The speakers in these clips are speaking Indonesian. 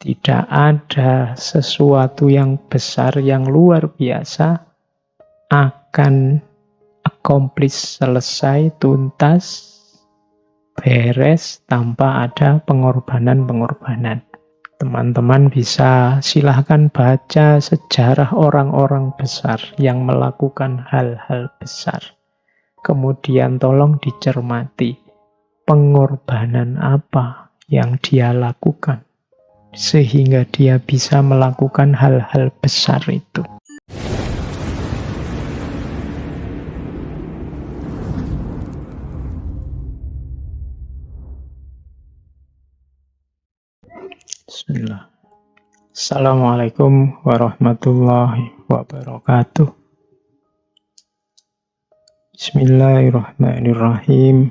Tidak ada sesuatu yang besar, yang luar biasa akan accomplish, selesai, tuntas, beres tanpa ada pengorbanan-pengorbanan. Teman-teman bisa silahkan baca sejarah orang-orang besar yang melakukan hal-hal besar. Kemudian tolong dicermati pengorbanan apa yang dia lakukan sehingga dia bisa melakukan hal-hal besar itu. Bismillah. Assalamualaikum warahmatullahi wabarakatuh. Bismillahirrahmanirrahim.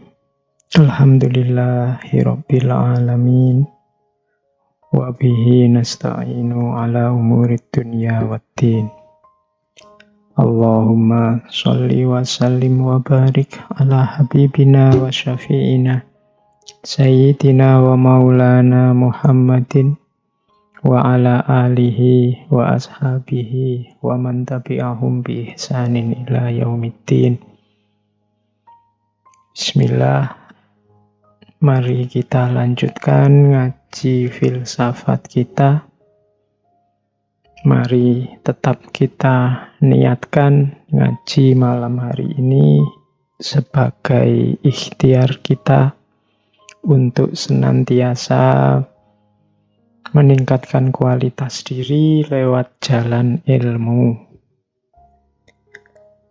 Alhamdulillahirabbil alamin. Wa bihi nasta'inu ala umurid dunya waddin. Allahumma sholli wa sallim wa barik ala habibina wa syafi'ina Sayyidina wa maulana Muhammadin wa ala alihi wa ashabihi wa man tabi'ahum bi ihsanin ila yaumiddin. Bismillah. Mari kita lanjutkan ngaji filsafat kita. Mari tetap kita niatkan ngaji malam hari ini sebagai ikhtiar kita untuk senantiasa meningkatkan kualitas diri lewat jalan ilmu.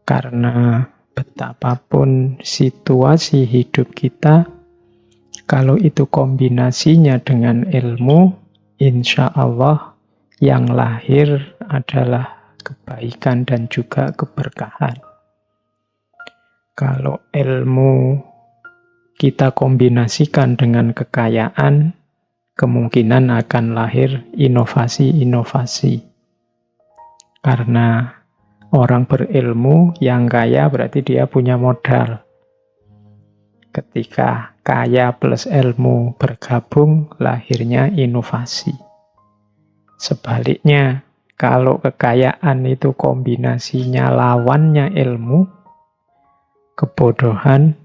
Karena betapapun situasi hidup kita, kalau itu kombinasinya dengan ilmu, insya Allah yang lahir adalah kebaikan dan juga keberkahan. Kalau ilmu kita kombinasikan dengan kekayaan, kemungkinan akan lahir inovasi-inovasi. Karena orang berilmu yang kaya berarti dia punya modal. Ketika kaya plus ilmu bergabung, lahirnya inovasi. Sebaliknya, kalau kekayaan itu kombinasinya lawannya ilmu, kebodohan,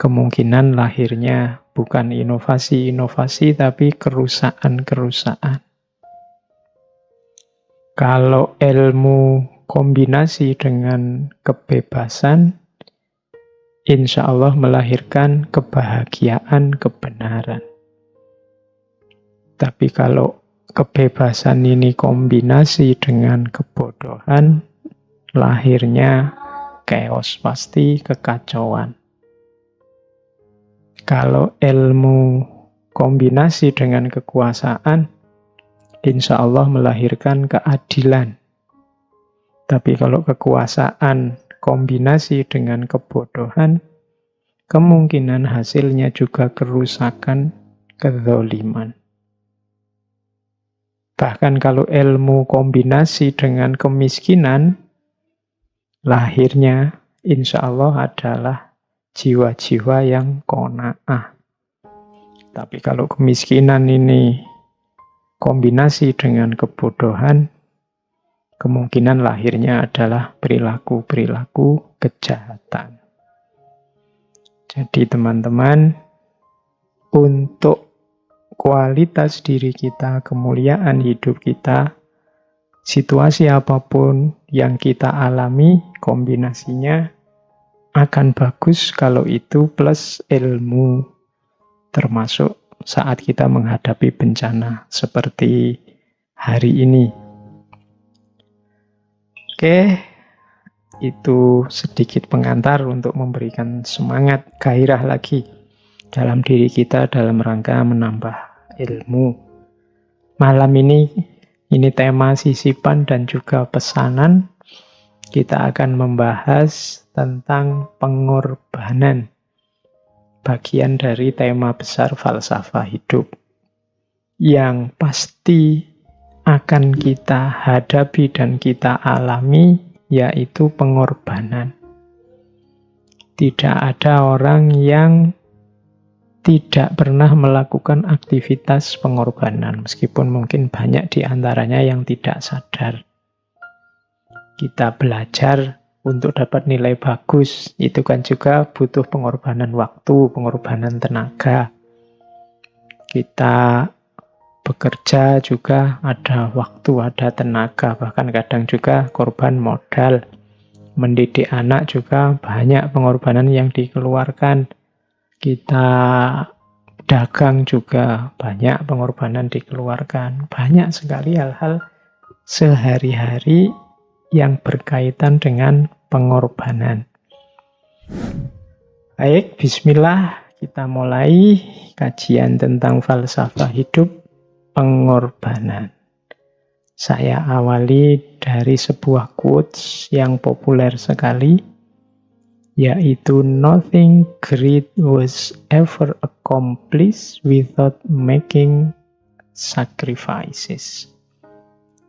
kemungkinan lahirnya bukan inovasi-inovasi, tapi kerusakan-kerusakan. Kalau ilmu kombinasi dengan kebebasan, insya Allah melahirkan kebahagiaan, kebenaran. Tapi kalau kebebasan ini kombinasi dengan kebodohan, lahirnya chaos, pasti kekacauan. Kalau ilmu kombinasi dengan kekuasaan, insya Allah melahirkan keadilan. Tapi kalau kekuasaan kombinasi dengan kebodohan, kemungkinan hasilnya juga kerusakan, kezaliman. Bahkan kalau ilmu kombinasi dengan kemiskinan, lahirnya insya Allah adalah jiwa-jiwa yang qanaah. Tapi kalau kemiskinan ini kombinasi dengan kebodohan, kemungkinan lahirnya adalah perilaku-perilaku kejahatan. Jadi teman-teman, untuk kualitas diri kita, kemuliaan hidup kita, situasi apapun yang kita alami, kombinasinya akan bagus kalau itu plus ilmu, termasuk saat kita menghadapi bencana seperti hari ini. Oke, itu sedikit pengantar untuk memberikan semangat, gairah lagi dalam diri kita dalam rangka menambah ilmu. Malam ini tema sisipan dan juga pesanan. Kita akan membahas tentang pengorbanan, bagian dari tema besar falsafah hidup yang pasti akan kita hadapi dan kita alami, yaitu pengorbanan. Tidak ada orang yang tidak pernah melakukan aktivitas pengorbanan, meskipun mungkin banyak di antaranya yang tidak sadar. Kita belajar untuk dapat nilai bagus, itu kan juga butuh pengorbanan waktu, pengorbanan tenaga. Kita bekerja juga ada waktu, ada tenaga, bahkan kadang juga korban modal. Mendidik anak juga banyak pengorbanan yang dikeluarkan. Kita dagang juga banyak pengorbanan dikeluarkan. Banyak sekali hal-hal sehari-hari yang berkaitan dengan pengorbanan. Baik, bismillah, kita mulai kajian tentang falsafah hidup pengorbanan. Saya awali dari sebuah quotes yang populer sekali, yaitu nothing great was ever accomplished without making sacrifices.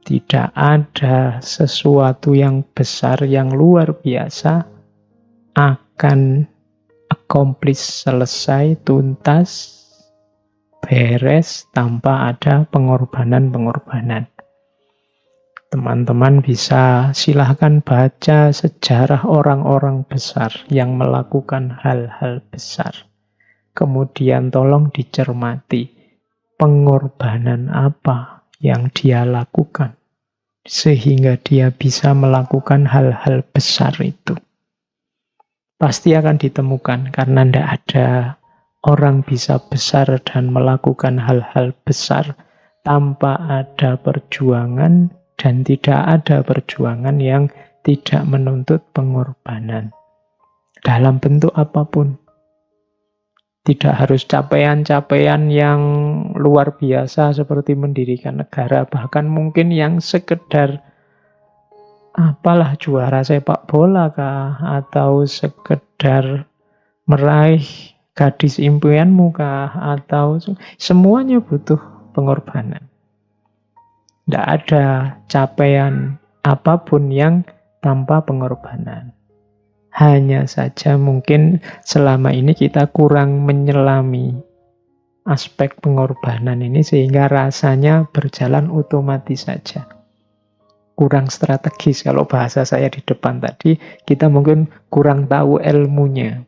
Tidak ada sesuatu yang besar, yang luar biasa akan accomplish, selesai, tuntas, beres tanpa ada pengorbanan-pengorbanan. Teman-teman bisa silahkan baca sejarah orang-orang besar yang melakukan hal-hal besar. Kemudian tolong dicermati pengorbanan apa yang dia lakukan sehingga dia bisa melakukan hal-hal besar itu. Pasti akan ditemukan, karena tidak ada orang bisa besar dan melakukan hal-hal besar tanpa ada perjuangan, dan tidak ada perjuangan yang tidak menuntut pengorbanan. Dalam bentuk apapun. Tidak harus capaian-capaian yang luar biasa seperti mendirikan negara. Bahkan mungkin yang sekedar apalah, juara sepak bola kah? Atau sekedar meraih gadis impianmu kah? Atau semuanya butuh pengorbanan. Tidak ada capaian apapun yang tanpa pengorbanan. Hanya saja mungkin selama ini kita kurang menyelami aspek pengorbanan ini sehingga rasanya berjalan otomatis saja. Kurang strategis, kalau bahasa saya di depan tadi, kita mungkin kurang tahu ilmunya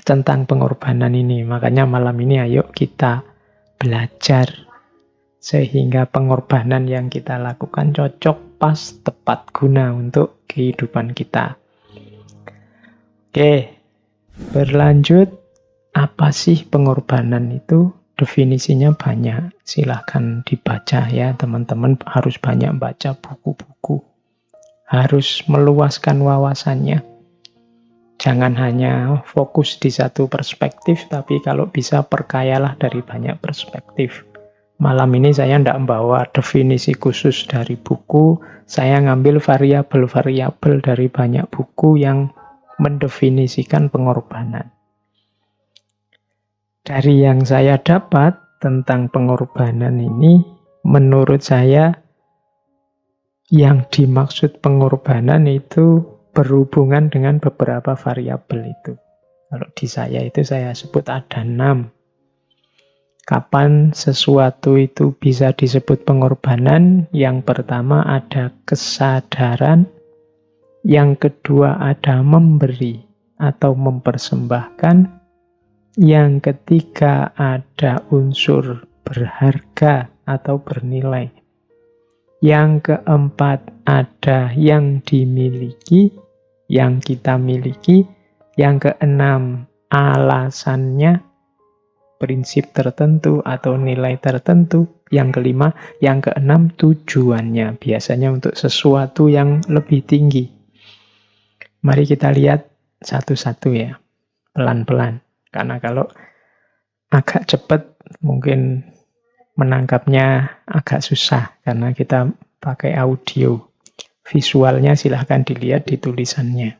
tentang pengorbanan ini. Makanya malam ini ayo kita belajar sehingga pengorbanan yang kita lakukan cocok, pas, tepat guna untuk kehidupan kita. Oke, berlanjut. Apa sih pengorbanan itu? Definisinya banyak. Silahkan dibaca ya teman-teman. Harus banyak baca buku-buku. Harus meluaskan wawasannya. Jangan hanya fokus di satu perspektif, tapi kalau bisa perkayalah dari banyak perspektif. Malam ini saya tidak membawa definisi khusus dari buku, saya ngambil variabel-variabel dari banyak buku yang mendefinisikan pengorbanan. Dari yang saya dapat tentang pengorbanan ini, menurut saya yang dimaksud pengorbanan itu berhubungan dengan beberapa variabel itu. Kalau di saya itu saya sebut ada 6. Kapan sesuatu itu bisa disebut pengorbanan? Yang pertama ada kesadaran, yang kedua ada memberi atau mempersembahkan, yang ketiga ada unsur berharga atau bernilai, yang keempat ada yang dimiliki, yang kita miliki, yang keenam alasannya, prinsip tertentu atau nilai tertentu, yang kelima, yang keenam tujuannya, biasanya untuk sesuatu yang lebih tinggi. Mari kita lihat satu-satu ya, pelan-pelan. Karena kalau agak cepat mungkin menangkapnya agak susah karena kita pakai audio. Visualnya silahkan dilihat di tulisannya.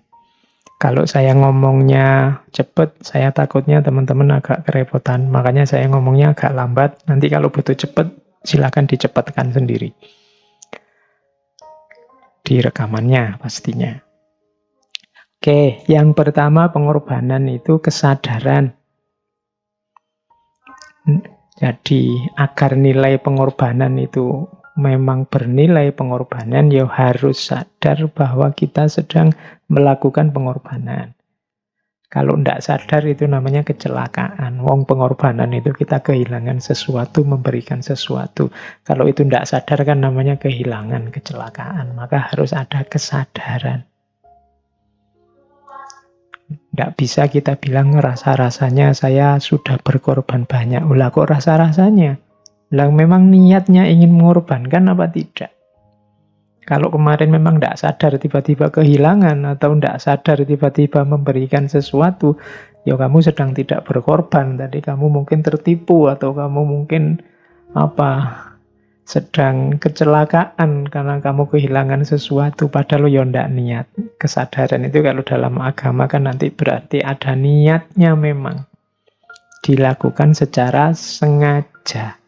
Kalau saya ngomongnya cepat, saya takutnya teman-teman agak kerepotan. Makanya saya ngomongnya agak lambat. Nanti kalau butuh cepat, silakan dicepatkan sendiri. Di rekamannya pastinya. Oke, yang pertama pengorbanan itu kesadaran. Jadi agar nilai pengorbanan itu memang bernilai pengorbanan, ya harus sadar bahwa kita sedang melakukan pengorbanan. Kalau tidak sadar itu namanya kecelakaan. Wong pengorbanan itu kita kehilangan sesuatu, memberikan sesuatu. Kalau itu tidak sadar kan namanya kehilangan, kecelakaan. Maka harus ada kesadaran. Tidak bisa kita bilang rasa-rasanya saya sudah berkorban banyak. Ulah kok rasa-rasanya? Lah memang niatnya ingin mengorbankan apa tidak? Kalau kemarin memang tidak sadar tiba-tiba kehilangan atau tidak sadar tiba-tiba memberikan sesuatu, ya kamu sedang tidak berkorban. Tadi kamu mungkin tertipu atau kamu mungkin sedang kecelakaan karena kamu kehilangan sesuatu padahal ya tidak niat. Kesadaran itu kalau dalam agama kan nanti berarti ada niatnya memang dilakukan secara sengaja.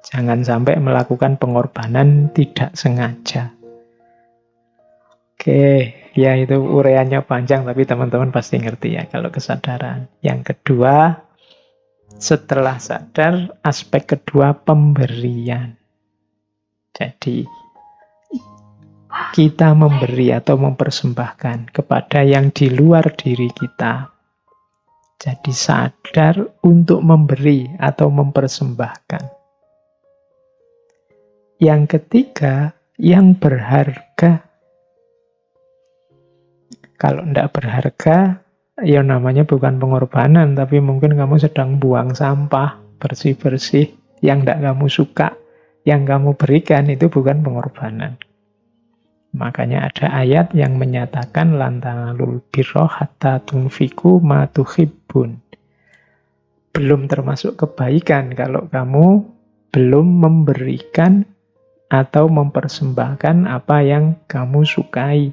Jangan sampai melakukan pengorbanan tidak sengaja. Oke, ya itu uraiannya panjang tapi teman-teman pasti ngerti ya kalau kesadaran. Yang kedua, setelah sadar, aspek kedua pemberian. Jadi kita memberi atau mempersembahkan kepada yang di luar diri kita. Jadi sadar untuk memberi atau mempersembahkan. Yang ketiga, yang berharga. Kalau tidak berharga, ya namanya bukan pengorbanan, tapi mungkin kamu sedang buang sampah, bersih-bersih, yang tidak kamu suka, yang kamu berikan itu bukan pengorbanan. Makanya ada ayat yang menyatakan lan tanalul birra hatta tunfiqu ma tuhibbun. Belum termasuk kebaikan kalau kamu belum memberikan atau mempersembahkan apa yang kamu sukai.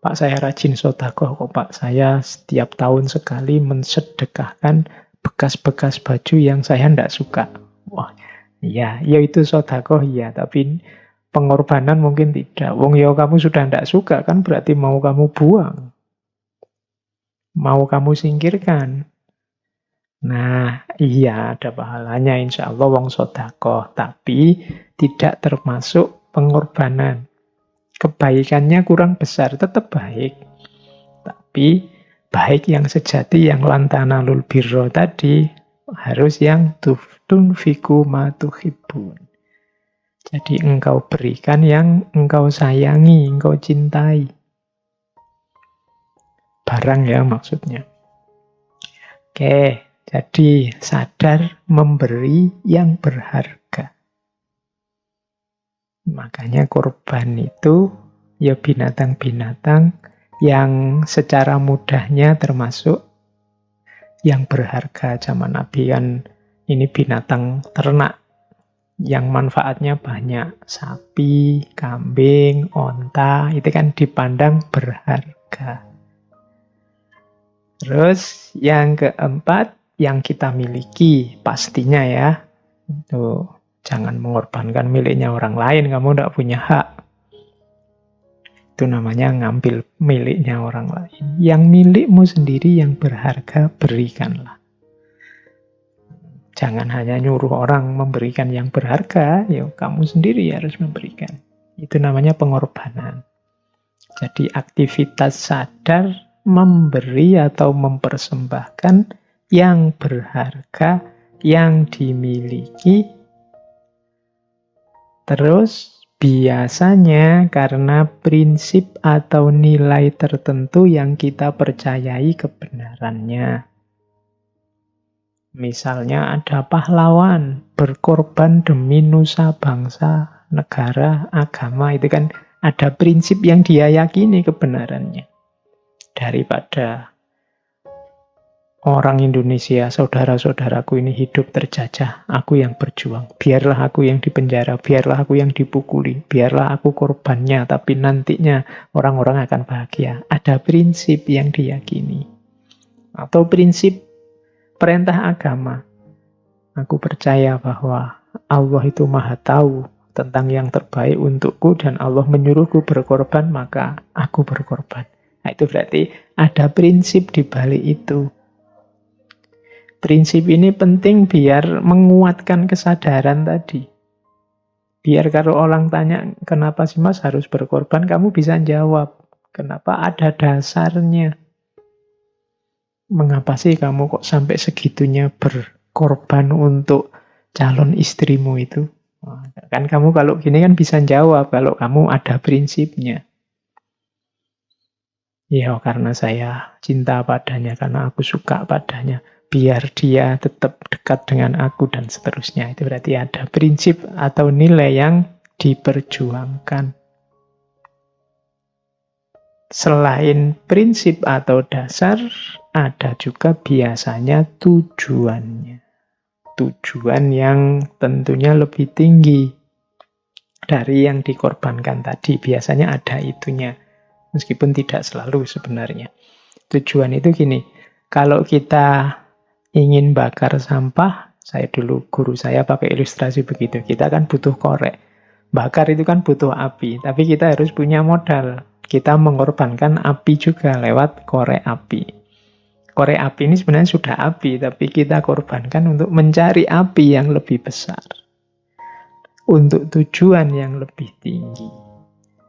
Pak, saya rajin sedekah kok Pak. Saya setiap tahun sekali mensedekahkan bekas-bekas baju yang saya tidak suka. Wah, ya itu sedekah ya, tapi pengorbanan mungkin tidak. Wong ya kamu sudah tidak suka kan berarti mau kamu buang. Mau kamu singkirkan. Nah, iya ada pahalanya insya Allah wong sedekah, tapi tidak termasuk pengorbanan. Kebaikannya kurang besar, tetap baik. Tapi baik yang sejati, yang lan tanalul birra tadi, harus yang tunfiqu ma tuhibbun. Jadi engkau berikan yang engkau sayangi, engkau cintai. Barang ya maksudnya. Oke. Jadi sadar memberi yang berharga. Makanya korban itu ya binatang-binatang yang secara mudahnya termasuk yang berharga. Zaman Nabi kan ini binatang ternak yang manfaatnya banyak. Sapi, kambing, onta, itu kan dipandang berharga. Terus yang keempat, yang kita miliki pastinya ya. Itu jangan mengorbankan miliknya orang lain, kamu tidak punya hak. Itu namanya ngambil miliknya orang lain. Yang milikmu sendiri yang berharga, berikanlah. Jangan hanya nyuruh orang memberikan yang berharga, ya kamu sendiri harus memberikan. Itu namanya pengorbanan. Jadi aktivitas sadar memberi atau mempersembahkan yang berharga, yang dimiliki. Terus biasanya karena prinsip atau nilai tertentu yang kita percayai kebenarannya. Misalnya ada pahlawan berkorban demi nusa bangsa, negara, agama. Itu kan ada prinsip yang dia yakini kebenarannya. Daripada orang Indonesia, saudara-saudaraku ini hidup terjajah, aku yang berjuang. Biarlah aku yang dipenjara, biarlah aku yang dipukuli, biarlah aku korbannya, tapi nantinya orang-orang akan bahagia. Ada prinsip yang diyakini. Atau prinsip perintah agama. Aku percaya bahwa Allah itu maha tahu tentang yang terbaik untukku dan Allah menyuruhku berkorban, maka aku berkorban. Nah, itu berarti ada prinsip di balik itu. Prinsip ini penting biar menguatkan kesadaran tadi. Biar kalau orang tanya, kenapa sih Mas harus berkorban, kamu bisa jawab. Kenapa? Ada dasarnya. Mengapa sih kamu kok sampai segitunya berkorban untuk calon istrimu itu? Kan kamu kalau gini kan bisa jawab, kalau kamu ada prinsipnya. Ya karena saya cinta padanya, karena aku suka padanya. Biar dia tetap dekat dengan aku dan seterusnya. Itu berarti ada prinsip atau nilai yang diperjuangkan. Selain prinsip atau dasar, ada juga biasanya tujuannya. Tujuan yang tentunya lebih tinggi dari yang dikorbankan tadi. Biasanya ada itunya. Meskipun tidak selalu sebenarnya. Tujuan itu gini, kalau kita ingin bakar sampah, saya dulu guru saya pakai ilustrasi begitu, kita kan butuh korek. Bakar itu kan butuh api, tapi kita harus punya modal. Kita mengorbankan api juga lewat korek api. Korek api ini sebenarnya sudah api, tapi kita korbankan untuk mencari api yang lebih besar. Untuk tujuan yang lebih tinggi.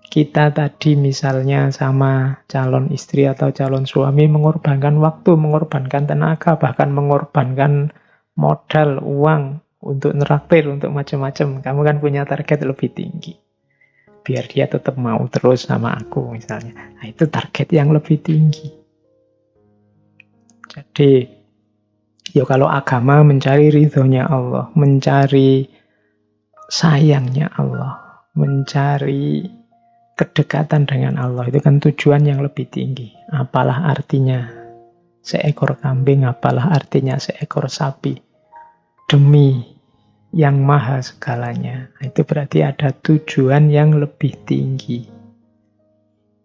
Kita tadi misalnya sama calon istri atau calon suami mengorbankan waktu, mengorbankan tenaga, bahkan mengorbankan modal, uang untuk neraktir, untuk macam-macam. Kamu kan punya target lebih tinggi. Biar dia tetap mau terus sama aku misalnya. Nah, itu target yang lebih tinggi. Jadi, ya kalau agama mencari ridhonya Allah, mencari sayangnya Allah, mencari kedekatan dengan Allah, itu kan tujuan yang lebih tinggi. Apalah artinya seekor kambing, apalah artinya seekor sapi, demi yang maha segalanya. Itu berarti ada tujuan yang lebih tinggi.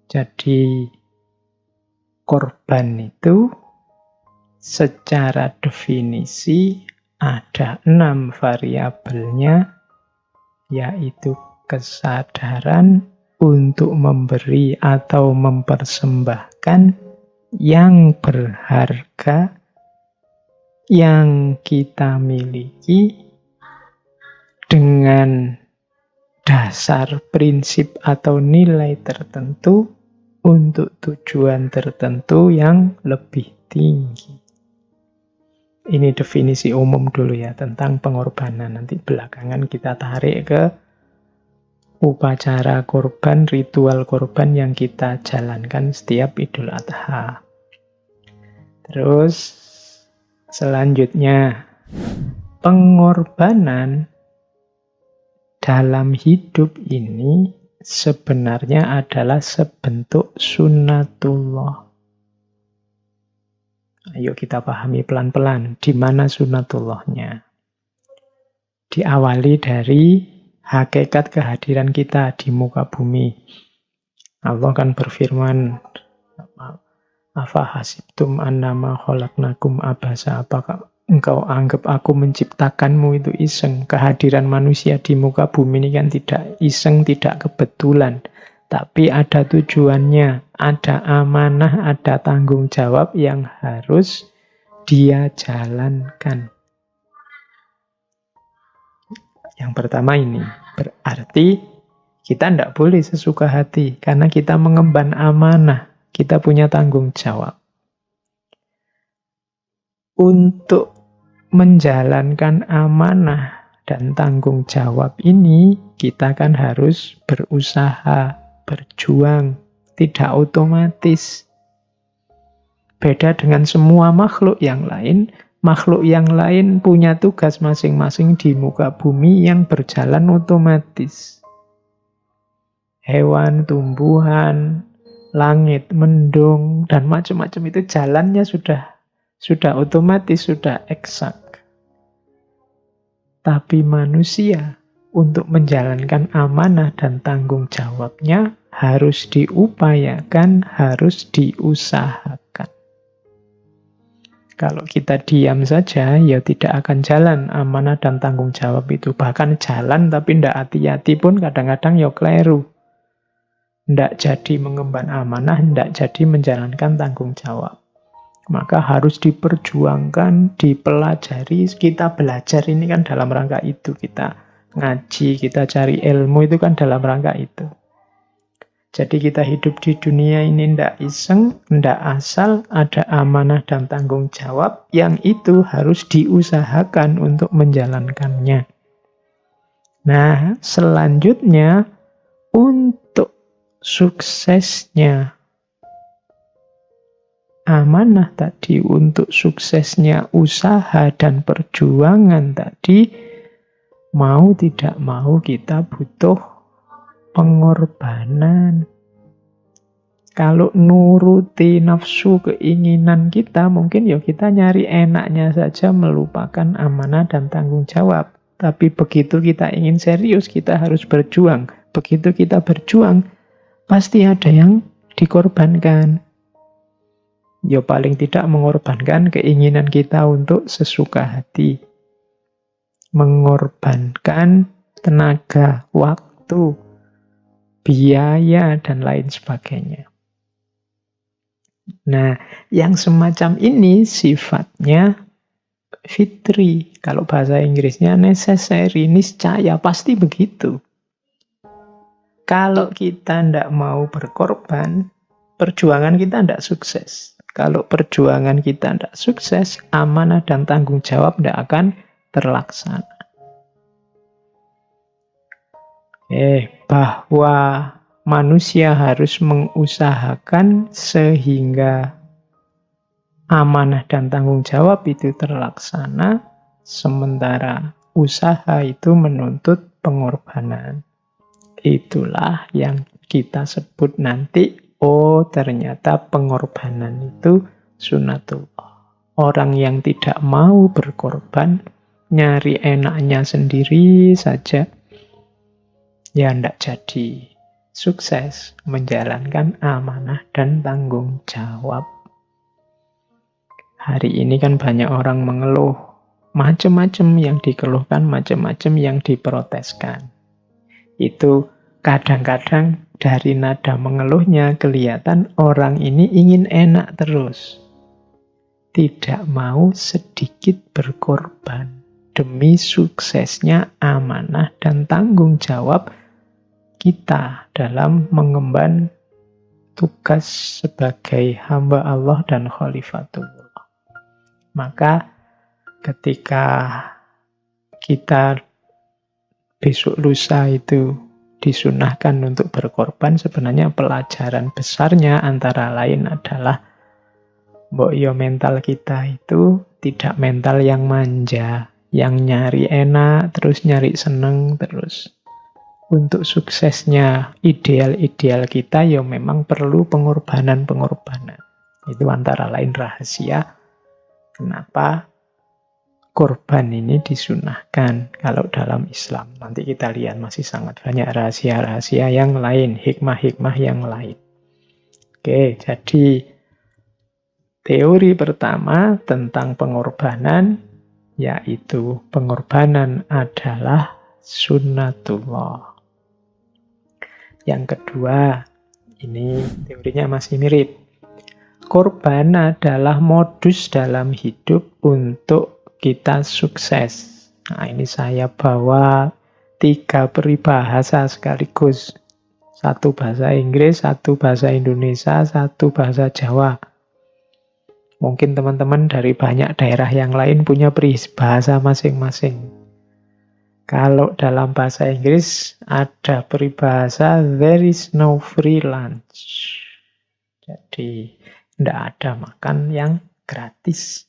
Jadi korban itu secara definisi ada 6 variabelnya, yaitu kesadaran untuk memberi atau mempersembahkan yang berharga yang kita miliki dengan dasar prinsip atau nilai tertentu untuk tujuan tertentu yang lebih tinggi. Ini definisi umum dulu ya tentang pengorbanan. Nanti belakangan kita tarik ke upacara korban, ritual korban yang kita jalankan setiap Idul Adha. Terus selanjutnya, pengorbanan dalam hidup ini sebenarnya adalah sebentuk sunnatullah. Ayo kita pahami pelan-pelan di mana sunnatullahnya. Diawali dari hakikat kehadiran kita di muka bumi. Allah kan berfirman, afa hasibtum annama khalaqnakum abasa, apakah engkau anggap aku menciptakanmu itu iseng? Kehadiran manusia di muka bumi ini kan tidak iseng, tidak kebetulan, tapi ada tujuannya, ada amanah, ada tanggung jawab yang harus dia jalankan. Yang pertama ini, berarti kita tidak boleh sesuka hati, karena kita mengemban amanah, kita punya tanggung jawab. Untuk menjalankan amanah dan tanggung jawab ini, kita kan harus berusaha, berjuang, tidak otomatis. Beda dengan semua makhluk yang lain. Makhluk yang lain punya tugas masing-masing di muka bumi yang berjalan otomatis. Hewan, tumbuhan, langit, mendung, dan macam-macam itu jalannya sudah otomatis, sudah eksak. Tapi manusia untuk menjalankan amanah dan tanggung jawabnya harus diupayakan, harus diusahakan. Kalau kita diam saja, ya tidak akan jalan amanah dan tanggung jawab itu. Bahkan jalan tapi tidak hati-hati pun kadang-kadang ya keliru. Tidak jadi mengemban amanah, tidak jadi menjalankan tanggung jawab. Maka harus diperjuangkan, dipelajari. Kita belajar ini kan dalam rangka itu. Kita ngaji, kita cari ilmu itu kan dalam rangka itu. Jadi kita hidup di dunia ini ndak iseng, ndak asal, ada amanah dan tanggung jawab yang itu harus diusahakan untuk menjalankannya. Nah, selanjutnya untuk suksesnya amanah tadi, untuk suksesnya usaha dan perjuangan tadi, mau tidak mau kita butuh pengorbanan. Kalau nuruti nafsu keinginan kita, mungkin ya kita nyari enaknya saja, melupakan amanah dan tanggung jawab. Tapi begitu kita ingin serius, kita harus berjuang. Begitu kita berjuang, pasti ada yang dikorbankan. Ya paling tidak mengorbankan keinginan kita untuk sesuka hati. Mengorbankan tenaga, waktu, biaya, dan lain sebagainya. Nah, yang semacam ini sifatnya fitri. Kalau bahasa Inggrisnya necessary, niscaya, pasti begitu. Kalau kita tidak mau berkorban, perjuangan kita tidak sukses. Kalau perjuangan kita tidak sukses, amanah dan tanggung jawab tidak akan terlaksana. Bahwa manusia harus mengusahakan sehingga amanah dan tanggung jawab itu terlaksana, sementara usaha itu menuntut pengorbanan. Itulah yang kita sebut nanti, oh ternyata pengorbanan itu sunnatullah. Orang yang tidak mau berkorban, nyari enaknya sendiri saja, ya tidak jadi sukses menjalankan amanah dan tanggung jawab. Hari ini kan banyak orang mengeluh, macam-macam yang dikeluhkan, macam-macam yang diproteskan. Itu kadang-kadang dari nada mengeluhnya kelihatan orang ini ingin enak terus. Tidak mau sedikit berkorban demi suksesnya amanah dan tanggung jawab kita dalam mengemban tugas sebagai hamba Allah dan khalifatullah. Maka ketika kita besok lusa itu disunahkan untuk berkorban, sebenarnya pelajaran besarnya antara lain adalah mbok yo mental kita itu tidak mental yang manja, yang nyari enak, terus nyari seneng terus. Untuk suksesnya ideal-ideal kita ya memang perlu pengorbanan-pengorbanan. Itu antara lain rahasia kenapa korban ini disunahkan kalau dalam Islam. Nanti kita lihat masih sangat banyak rahasia-rahasia yang lain, hikmah-hikmah yang lain. Oke, jadi teori pertama tentang pengorbanan, yaitu pengorbanan adalah sunnatullah. Yang kedua, ini teorinya masih mirip. Korban adalah modus dalam hidup untuk kita sukses. Nah, ini saya bawa 3 peribahasa sekaligus. 1 bahasa Inggris, 1 bahasa Indonesia, 1 bahasa Jawa. Mungkin teman-teman dari banyak daerah yang lain punya peribahasa masing-masing. Kalau dalam bahasa Inggris ada peribahasa there is no free lunch. Jadi tidak ada makan yang gratis.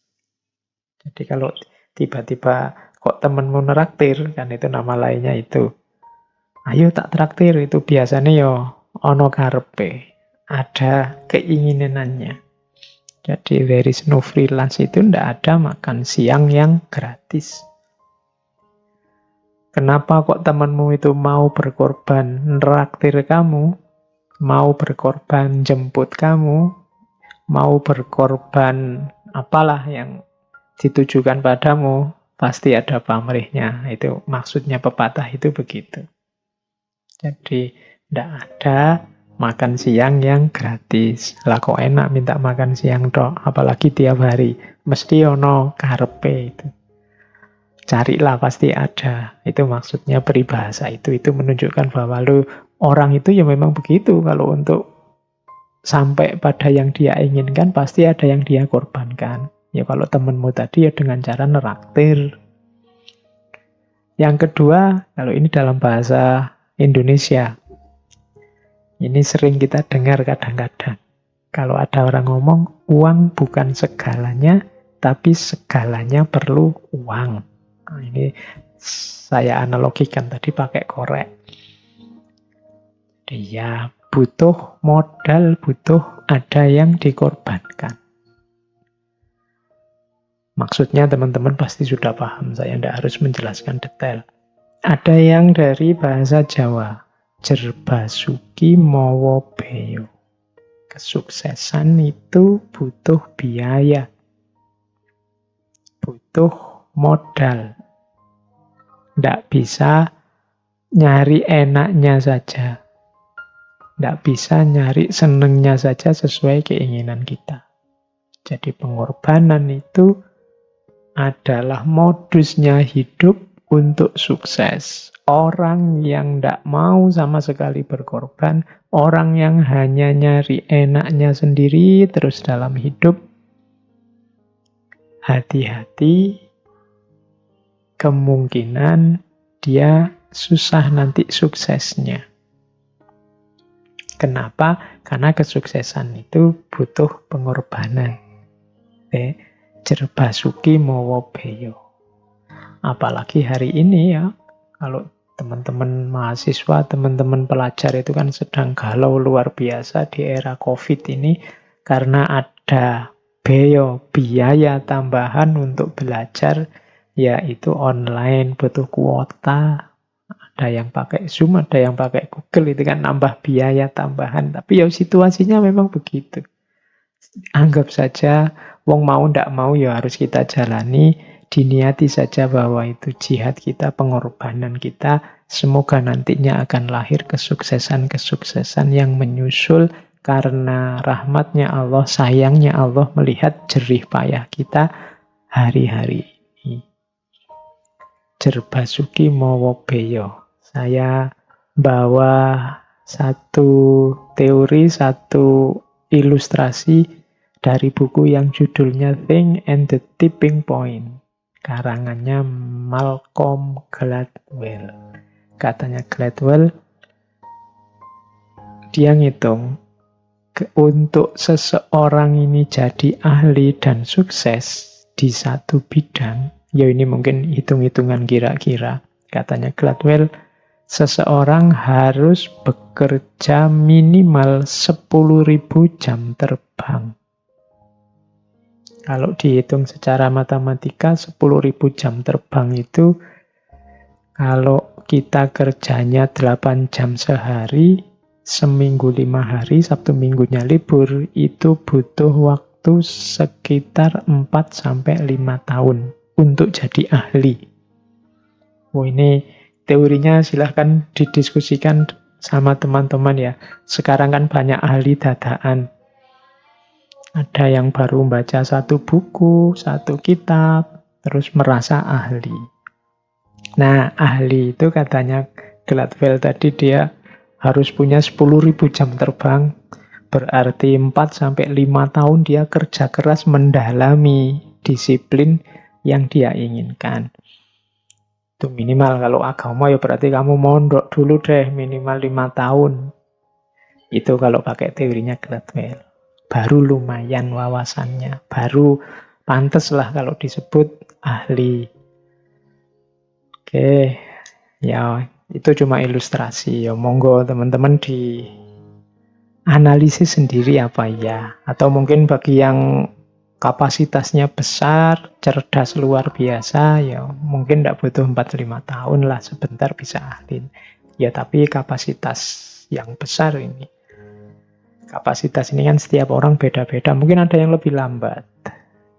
Jadi kalau tiba-tiba kok temenmu neraktir, kan itu nama lainnya itu. Ayo tak traktir, itu biasanya yo ono karepe, ada keinginannya. Jadi there is no free lunch itu tidak ada makan siang yang gratis. Kenapa kok temanmu itu mau berkorban neraktir kamu, mau berkorban jemput kamu, mau berkorban apalah yang ditujukan padamu, pasti ada pamrihnya. Itu maksudnya pepatah itu begitu. Jadi tidak ada Makan siang yang gratis. Lah kok enak minta makan siang tok, apalagi tiap hari. Mesti ono karepe itu. Carilah pasti ada. Itu maksudnya peribahasa itu. Itu menunjukkan bahwa orang itu ya memang begitu. Kalau untuk sampai pada yang dia inginkan pasti ada yang dia korbankan. Ya kalau temenmu tadi ya dengan cara neraktir. Yang kedua, kalau ini dalam bahasa Indonesia, ini sering kita dengar kadang-kadang. Kalau ada orang ngomong, uang bukan segalanya, tapi segalanya perlu uang. Nah, ini saya analogikan tadi pakai korek. Dia butuh modal, butuh ada yang dikorbankan. Maksudnya teman-teman pasti sudah paham, saya tidak harus menjelaskan detail. Ada yang dari bahasa Jawa, Jerbasuki Mawa Beyo. Kesuksesan itu butuh biaya, butuh modal. Tidak bisa nyari enaknya saja. Tidak bisa nyari senengnya saja sesuai keinginan kita. Jadi pengorbanan itu adalah modusnya hidup untuk sukses. Orang yang tidak mau sama sekali berkorban, orang yang hanya nyari enaknya sendiri terus dalam hidup, hati-hati, kemungkinan dia susah nanti suksesnya. Kenapa? Karena kesuksesan itu butuh pengorbanan. Jerbasuki Mawa Beyo. Apalagi hari ini ya, kalau teman-teman mahasiswa, teman-teman pelajar itu kan sedang galau luar biasa di era COVID ini karena ada biaya tambahan untuk belajar, yaitu online, butuh kuota. Ada yang pakai Zoom, ada yang pakai Google, itu kan nambah biaya tambahan. Tapi ya situasinya memang begitu. Anggap saja, wong mau ndak mau ya harus kita jalani. Diniati saja bahwa itu jihad kita, pengorbanan kita. Semoga nantinya akan lahir kesuksesan-kesuksesan yang menyusul karena rahmatnya Allah, sayangnya Allah melihat jerih payah kita hari-hari ini. Jerbasuki Mawa Beyo. Saya bawa satu teori, satu ilustrasi dari buku yang judulnya Think and the Tipping Point. Karangannya Malcolm Gladwell. Katanya Gladwell, dia ngitung, untuk seseorang ini jadi ahli dan sukses di satu bidang, ya ini mungkin hitung-hitungan kira-kira. Katanya Gladwell, seseorang harus bekerja minimal 10.000 jam terbang. Kalau dihitung secara matematika, 10.000 jam terbang itu, kalau kita kerjanya 8 jam sehari, seminggu 5 hari, Sabtu Minggunya libur, itu butuh waktu sekitar 4-5 tahun untuk jadi ahli. Oh, ini teorinya silahkan didiskusikan sama teman-teman ya. Sekarang kan banyak ahli dadakan. Ada yang baru baca satu buku, satu kitab, terus merasa ahli. Nah, ahli itu katanya Gladwell tadi dia harus punya 10.000 jam terbang. Berarti 4-5 tahun dia kerja keras mendalami disiplin yang dia inginkan. Itu minimal. Kalau agama ya berarti kamu mondok dulu deh minimal 5 tahun. Itu kalau pakai teorinya Gladwell. Baru lumayan wawasannya, baru pantes lah kalau disebut ahli. Oke, ya itu cuma ilustrasi. Ya monggo teman-teman di analisis sendiri apa ya. Atau mungkin bagi yang kapasitasnya besar, cerdas luar biasa, ya mungkin tidak butuh 4-5 tahun lah, sebentar bisa ahli. Ya tapi kapasitas yang besar ini. Kapasitas ini kan setiap orang beda-beda. Mungkin ada yang lebih lambat.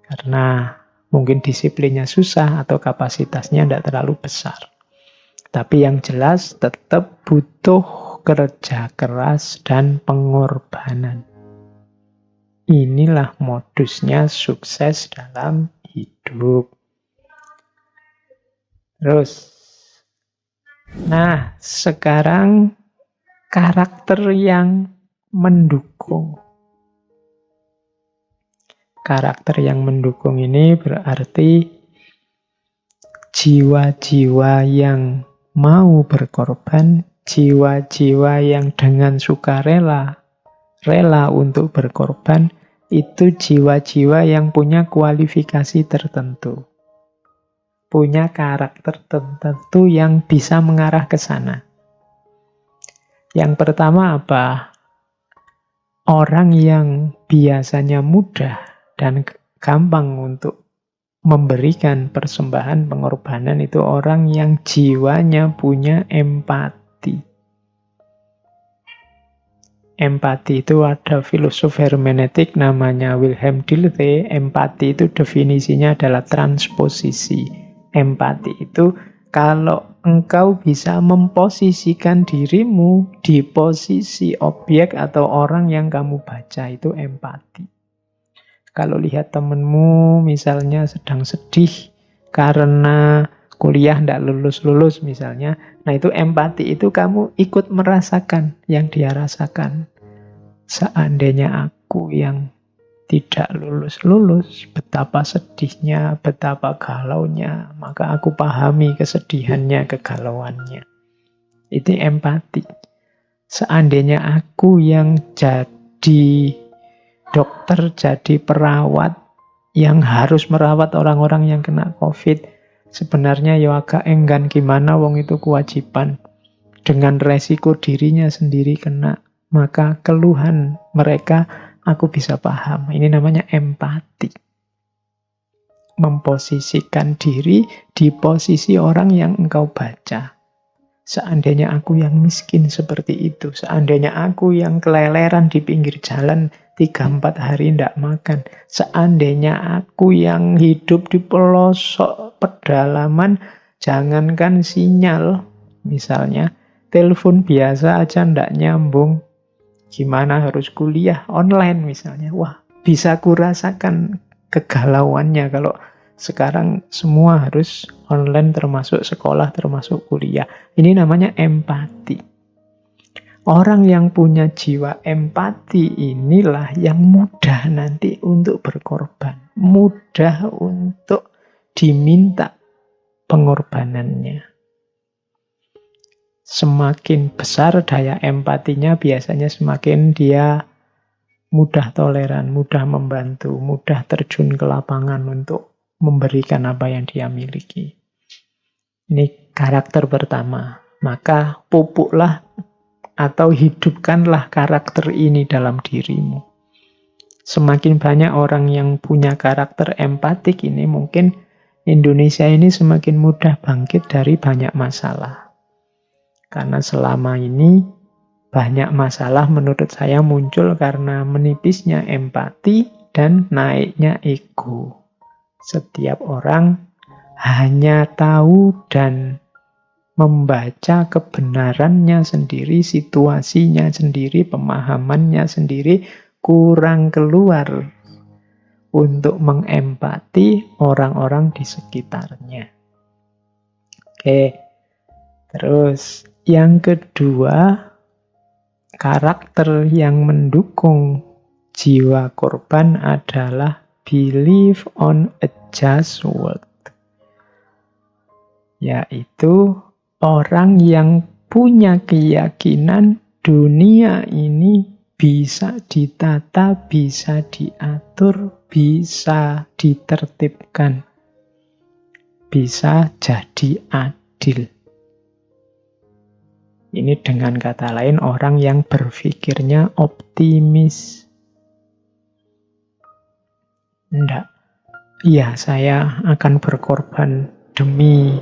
Karena mungkin disiplinnya susah atau kapasitasnya tidak terlalu besar. Tapi yang jelas tetap butuh kerja keras dan pengorbanan. Inilah modusnya sukses dalam hidup. Terus, nah sekarang karakter yang mendukung. Karakter yang mendukung ini berarti jiwa-jiwa yang mau berkorban, jiwa-jiwa yang dengan sukarela, rela untuk berkorban, itu jiwa-jiwa yang punya kualifikasi tertentu. Punya karakter tertentu yang bisa mengarah ke sana. Yang pertama apa? Orang yang biasanya mudah dan gampang untuk memberikan persembahan pengorbanan itu orang yang jiwanya punya empati. Empati itu ada filosof hermeneutik namanya Wilhelm Dilthey. Empati itu definisinya adalah transposisi. Empati itu kalau engkau bisa memposisikan dirimu di posisi objek atau orang yang kamu baca, itu empati. Kalau lihat temenmu misalnya sedang sedih karena kuliah tidak lulus-lulus misalnya, nah itu empati, itu kamu ikut merasakan yang dia rasakan. Seandainya aku yang tidak lulus-lulus, betapa sedihnya, betapa galaunya, maka aku pahami kesedihannya, kegalauannya. Itu empati. Seandainya aku yang jadi dokter, jadi perawat, yang harus merawat orang-orang yang kena COVID, sebenarnya ya agak enggan, gimana wong itu kewajiban. Dengan resiko dirinya sendiri kena, maka keluhan mereka aku bisa paham. Ini namanya empati. Memposisikan diri di posisi orang yang engkau baca. Seandainya aku yang miskin seperti itu, seandainya aku yang keleleran di pinggir jalan 3-4 hari tidak makan, seandainya aku yang hidup di pelosok pedalaman, jangankan sinyal, misalnya telepon biasa aja tidak nyambung, gimana harus kuliah online misalnya. Wah, bisa kurasakan kegalauannya kalau sekarang semua harus online, termasuk sekolah, termasuk kuliah. Ini namanya empati. Orang yang punya jiwa empati inilah yang mudah nanti untuk berkorban. Mudah untuk diminta pengorbanannya. Semakin besar daya empatinya, biasanya semakin dia mudah toleran, mudah membantu, mudah terjun ke lapangan untuk memberikan apa yang dia miliki. Ini karakter pertama. Maka pupuklah atau hidupkanlah karakter ini dalam dirimu. Semakin banyak orang yang punya karakter empatik ini, mungkin Indonesia ini semakin mudah bangkit dari banyak masalah. Karena selama ini banyak masalah menurut saya muncul karena menipisnya empati dan naiknya ego. Setiap orang hanya tahu dan membaca kebenarannya sendiri, situasinya sendiri, pemahamannya sendiri, kurang keluar untuk mengempati orang-orang di sekitarnya. Oke, terus yang kedua, karakter yang mendukung jiwa korban adalah believe on a just world. Yaitu orang yang punya keyakinan dunia ini bisa ditata, bisa diatur, bisa ditertibkan, bisa jadi adil. Ini dengan kata lain orang yang berpikirnya optimis. Enggak, iya saya akan berkorban demi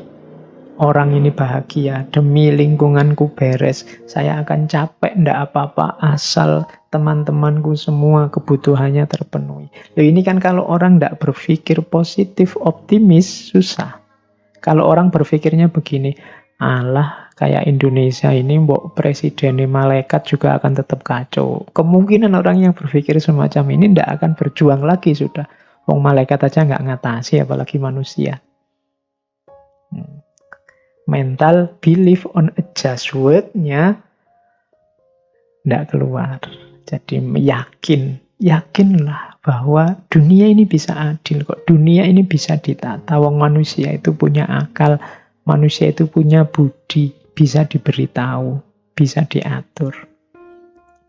orang ini bahagia, demi lingkunganku beres, saya akan capek, enggak apa-apa, asal teman-temanku semua kebutuhannya terpenuhi. Loh, ini kan kalau orang enggak berpikir positif, optimis, susah. Kalau orang berpikirnya begini, alah, kayak Indonesia ini, mbok presidennya malaikat juga akan tetap kacau. Kemungkinan orang yang berpikir semacam ini tidak akan berjuang lagi sudah. Wong malaikat aja nggak ngatasi, apalagi manusia. Mental belief on a just word-nya tidak keluar. Jadi yakinlah bahwa dunia ini bisa adil kok. Dunia ini bisa ditata. Wong manusia itu punya akal, manusia itu punya budi, bisa diberitahu, bisa diatur.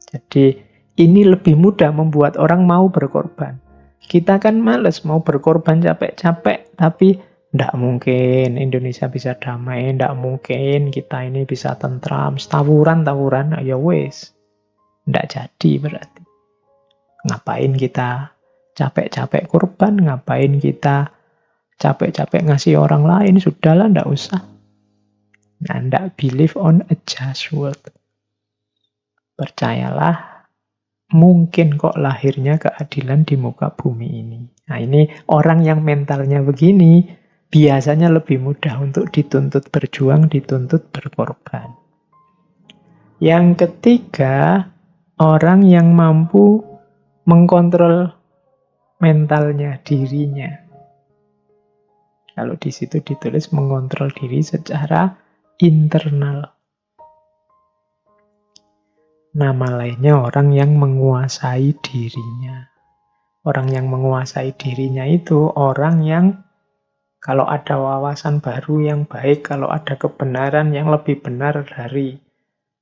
Jadi ini lebih mudah membuat orang mau berkorban. Kita kan males mau berkorban capek-capek, tapi tidak mungkin Indonesia bisa damai, tidak mungkin kita ini bisa tentram, tawuran, ya wes. Tidak jadi berarti. Ngapain kita capek-capek korban, ngapain kita capek-capek ngasih orang lain, sudahlah, tidak usah. Nah, tidak believe on a just word. Percayalah, mungkin kok lahirnya keadilan di muka bumi ini. Nah, ini orang yang mentalnya begini, biasanya lebih mudah untuk dituntut berjuang, dituntut berkorban. Yang ketiga, orang yang mampu mengkontrol mentalnya, dirinya. Kalau di situ ditulis mengontrol diri secara internal. Nama lainnya orang yang menguasai dirinya. Orang yang menguasai dirinya itu orang yang kalau ada wawasan baru yang baik, kalau ada kebenaran yang lebih benar dari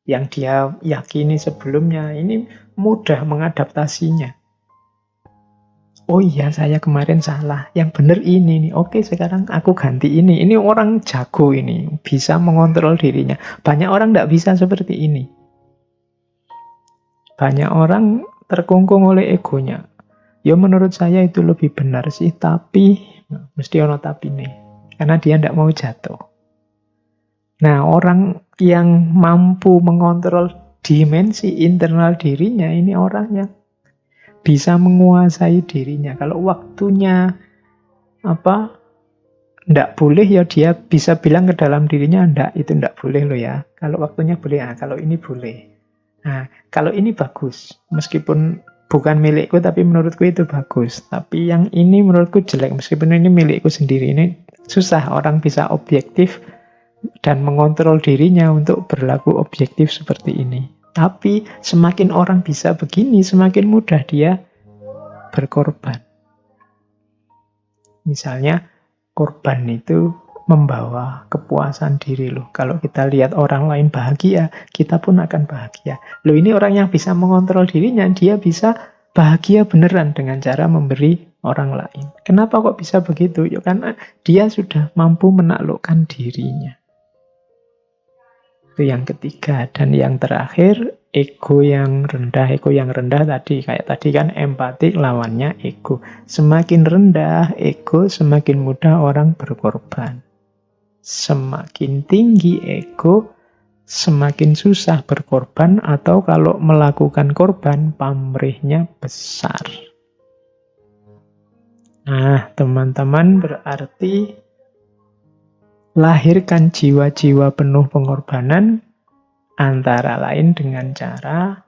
yang dia yakini sebelumnya, ini mudah mengadaptasinya. Oh iya, saya kemarin salah. Yang benar ini nih. Oke, sekarang aku ganti ini. Ini orang jago ini. Bisa mengontrol dirinya. Banyak orang tidak bisa seperti ini. Banyak orang terkungkung oleh egonya. Ya menurut saya itu lebih benar sih, tapi mesti ono tapi nih. Karena dia tidak mau jatuh. Nah, orang yang mampu mengontrol dimensi internal dirinya, ini orang yang bisa menguasai dirinya. Kalau waktunya ndak boleh, ya dia bisa bilang ke dalam dirinya, ndak, itu ndak boleh loh ya. Kalau waktunya boleh, kalau ini boleh. Nah, kalau ini bagus, meskipun bukan milikku, tapi menurutku itu bagus. Tapi yang ini menurutku jelek, meskipun ini milikku sendiri. Ini susah orang bisa objektif dan mengontrol dirinya untuk berlaku objektif seperti ini. Tapi semakin orang bisa begini, semakin mudah dia berkorban. Misalnya, korban itu membawa kepuasan diri loh. Kalau kita lihat orang lain bahagia, kita pun akan bahagia. Loh, ini orang yang bisa mengontrol dirinya, dia bisa bahagia beneran dengan cara memberi orang lain. Kenapa kok bisa begitu? Ya karena dia sudah mampu menaklukkan dirinya. Itu yang ketiga. Dan yang terakhir, ego yang rendah. Ego yang rendah kayak tadi kan empati lawannya ego. Semakin rendah ego, semakin mudah orang berkorban. Semakin tinggi ego, semakin susah berkorban, atau kalau melakukan korban, pamrihnya besar. Nah, teman-teman, berarti lahirkan jiwa-jiwa penuh pengorbanan antara lain dengan cara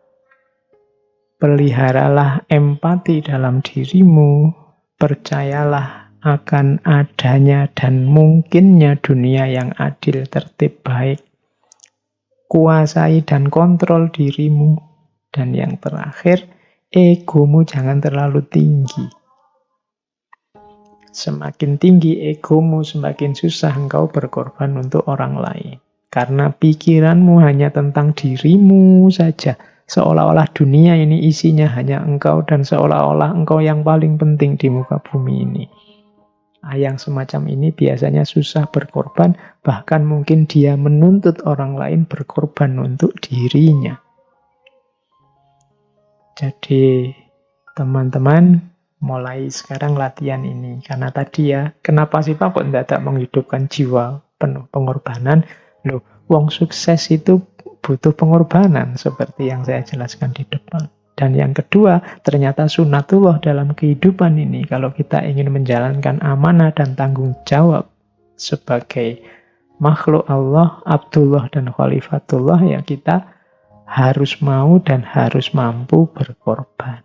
peliharalah empati dalam dirimu, percayalah akan adanya dan mungkinnya dunia yang adil, tertib, baik, kuasai dan kontrol dirimu, dan yang terakhir, egomu jangan terlalu tinggi. Semakin tinggi egomu, semakin susah engkau berkorban untuk orang lain. Karena pikiranmu hanya tentang dirimu saja. Seolah-olah dunia ini isinya hanya engkau, dan seolah-olah engkau yang paling penting di muka bumi ini. Yang semacam ini biasanya susah berkorban, bahkan mungkin dia menuntut orang lain berkorban untuk dirinya. Jadi, teman-teman, mulai sekarang latihan ini. Karena tadi ya, kenapa sih Pak kok tidak menghidupkan jiwa penuh pengorbanan? Loh, wong sukses itu butuh pengorbanan, seperti yang saya jelaskan di depan. Dan yang kedua, ternyata sunatullah dalam kehidupan ini, kalau kita ingin menjalankan amanah dan tanggung jawab sebagai makhluk Allah, Abdullah dan Khalifatullah, ya kita harus mau dan harus mampu berkorban.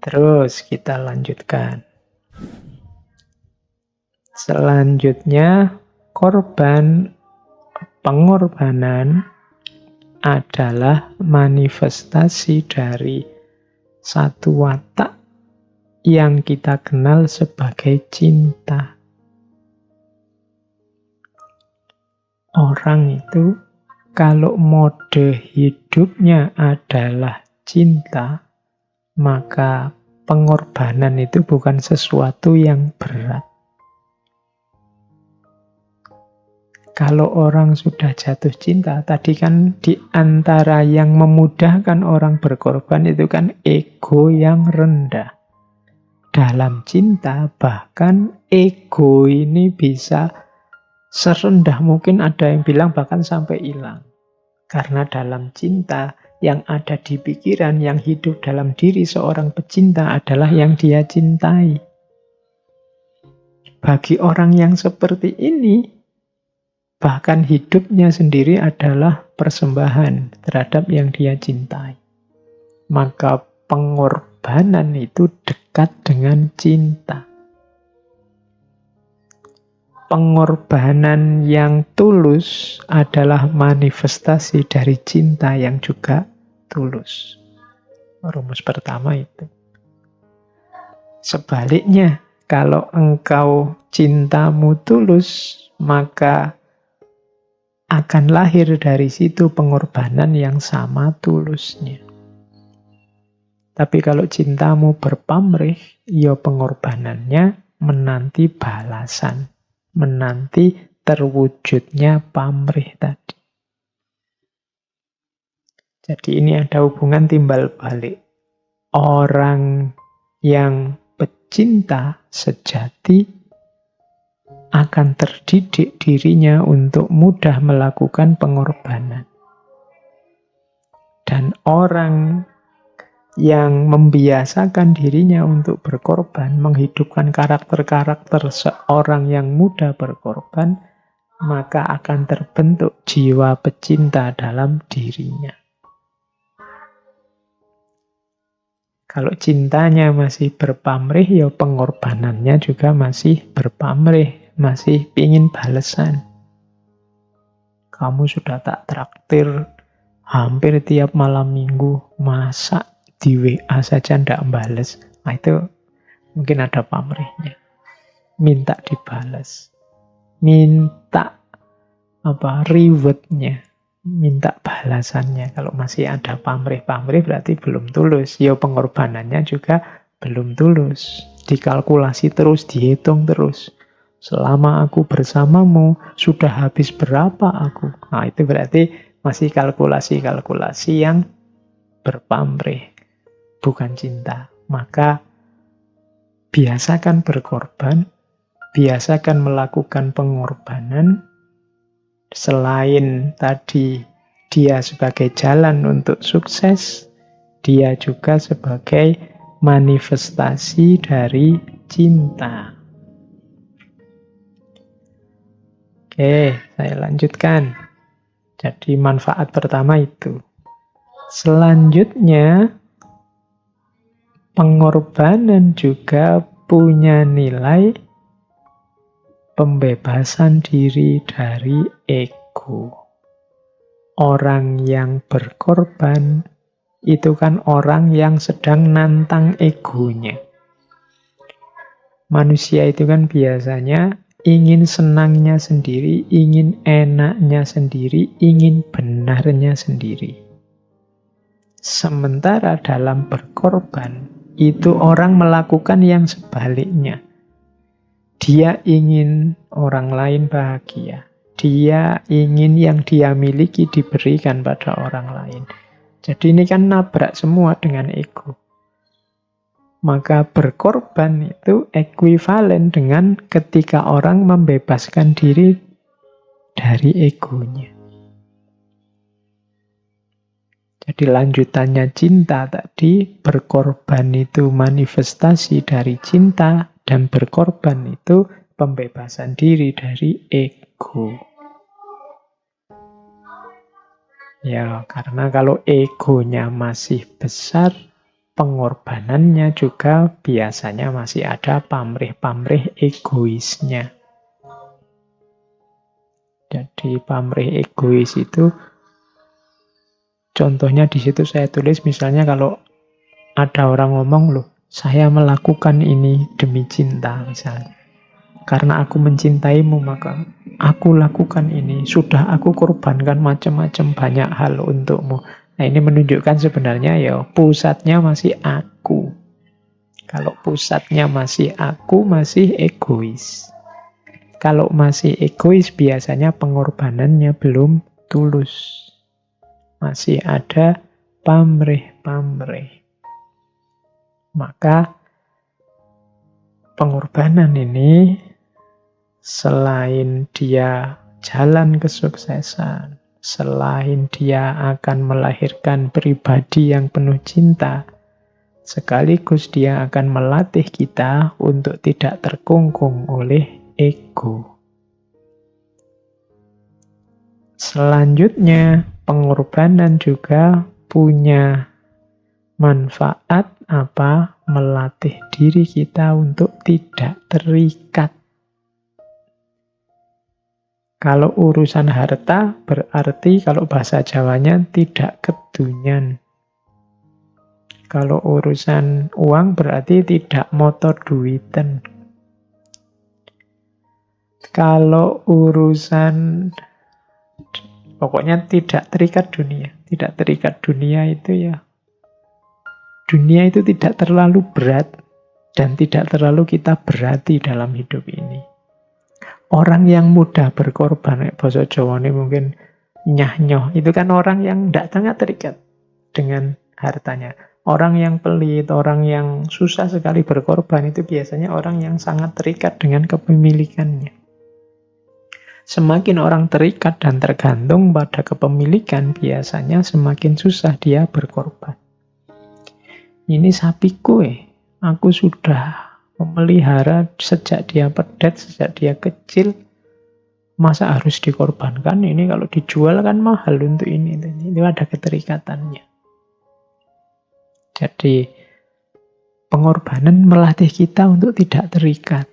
Terus kita lanjutkan. Selanjutnya, pengorbanan adalah manifestasi dari satu watak yang kita kenal sebagai cinta. Orang itu kalau mode hidupnya adalah cinta, maka pengorbanan itu bukan sesuatu yang berat. Kalau orang sudah jatuh cinta, tadi kan di antara yang memudahkan orang berkorban itu kan ego yang rendah. Dalam cinta, bahkan ego ini bisa serendah mungkin, ada yang bilang bahkan sampai hilang. Karena dalam cinta, yang ada di pikiran, yang hidup dalam diri seorang pecinta adalah yang dia cintai. Bagi orang yang seperti ini, bahkan hidupnya sendiri adalah persembahan terhadap yang dia cintai. Maka pengorbanan itu dekat dengan cinta. Pengorbanan yang tulus adalah manifestasi dari cinta yang juga tulus. Rumus pertama itu. Sebaliknya, kalau engkau cintamu tulus, maka akan lahir dari situ pengorbanan yang sama tulusnya. Tapi kalau cintamu berpamrih, ya pengorbanannya menanti balasan, menanti terwujudnya pamrih tadi. Jadi ini ada hubungan timbal balik. Orang yang pecinta sejati akan terdidik dirinya untuk mudah melakukan pengorbanan. Dan orang yang membiasakan dirinya untuk berkorban, menghidupkan karakter-karakter seorang yang mudah berkorban, maka akan terbentuk jiwa pecinta dalam dirinya. Kalau cintanya masih berpamrih, ya pengorbanannya juga masih berpamrih. Masih ingin balesan. Kamu sudah tak traktir hampir tiap malam minggu, masa di WA saja ndak bales? Nah itu mungkin ada pamrihnya. Minta dibales. Minta rewardnya. Minta balasannya. Kalau masih ada pamrih-pamrih berarti belum tulus. Ya pengorbanannya juga belum tulus. Dikalkulasi terus, dihitung terus. Selama aku bersamamu, sudah habis berapa aku? Nah, itu berarti masih kalkulasi-kalkulasi yang berpamrih, bukan cinta. Maka, biasakan berkorban, biasakan melakukan pengorbanan, selain tadi dia sebagai jalan untuk sukses, dia juga sebagai manifestasi dari cinta. Oke, saya lanjutkan. Jadi manfaat pertama itu. Selanjutnya, pengorbanan juga punya nilai pembebasan diri dari ego. Orang yang berkorban itu kan orang yang sedang nantang egonya. Manusia itu kan biasanya ingin senangnya sendiri, ingin enaknya sendiri, ingin benarnya sendiri. Sementara dalam berkorban, itu orang melakukan yang sebaliknya. Dia ingin orang lain bahagia. Dia ingin yang dia miliki diberikan pada orang lain. Jadi ini kan nabrak semua dengan ego. Maka berkorban itu ekuivalen dengan ketika orang membebaskan diri dari egonya. Jadi lanjutannya cinta tadi, berkorban itu manifestasi dari cinta, dan berkorban itu pembebasan diri dari ego. Ya, karena kalau egonya masih besar, pengorbanannya juga biasanya masih ada pamrih-pamrih egoisnya. Jadi pamrih egois itu, contohnya di situ saya tulis misalnya kalau ada orang ngomong, loh, saya melakukan ini demi cinta misalnya. Karena aku mencintaimu, maka aku lakukan ini. Sudah aku korbankan macam-macam banyak hal untukmu. Nah, ini menunjukkan sebenarnya ya pusatnya masih aku. Kalau pusatnya masih aku, masih egois. Kalau masih egois, biasanya pengorbanannya belum tulus. Masih ada pamrih-pamrih. Maka pengorbanan ini selain dia jalan kesuksesan, selain dia akan melahirkan pribadi yang penuh cinta, sekaligus dia akan melatih kita untuk tidak terkungkung oleh ego. Selanjutnya, pengorbanan juga punya manfaat apa? Melatih diri kita untuk tidak terikat. Kalau urusan harta berarti kalau bahasa Jawanya tidak kedunyan. Kalau urusan uang berarti tidak motor duiten. Kalau urusan pokoknya tidak terikat dunia. Tidak terikat dunia itu ya, dunia itu tidak terlalu berat dan tidak terlalu kita berarti dalam hidup ini. Orang yang mudah berkorban, bahasa Jawa ini mungkin nyah-nyoh, itu kan orang yang tidak sangat terikat dengan hartanya. Orang yang pelit, orang yang susah sekali berkorban, itu biasanya orang yang sangat terikat dengan kepemilikannya. Semakin orang terikat dan tergantung pada kepemilikan, biasanya semakin susah dia berkorban. Ini sapiku, aku sudah memelihara sejak dia pedet, sejak dia kecil, masa harus dikorbankan? Ini kalau dijual kan mahal untuk ini. Itu ada keterikatannya. Jadi pengorbanan melatih kita untuk tidak terikat.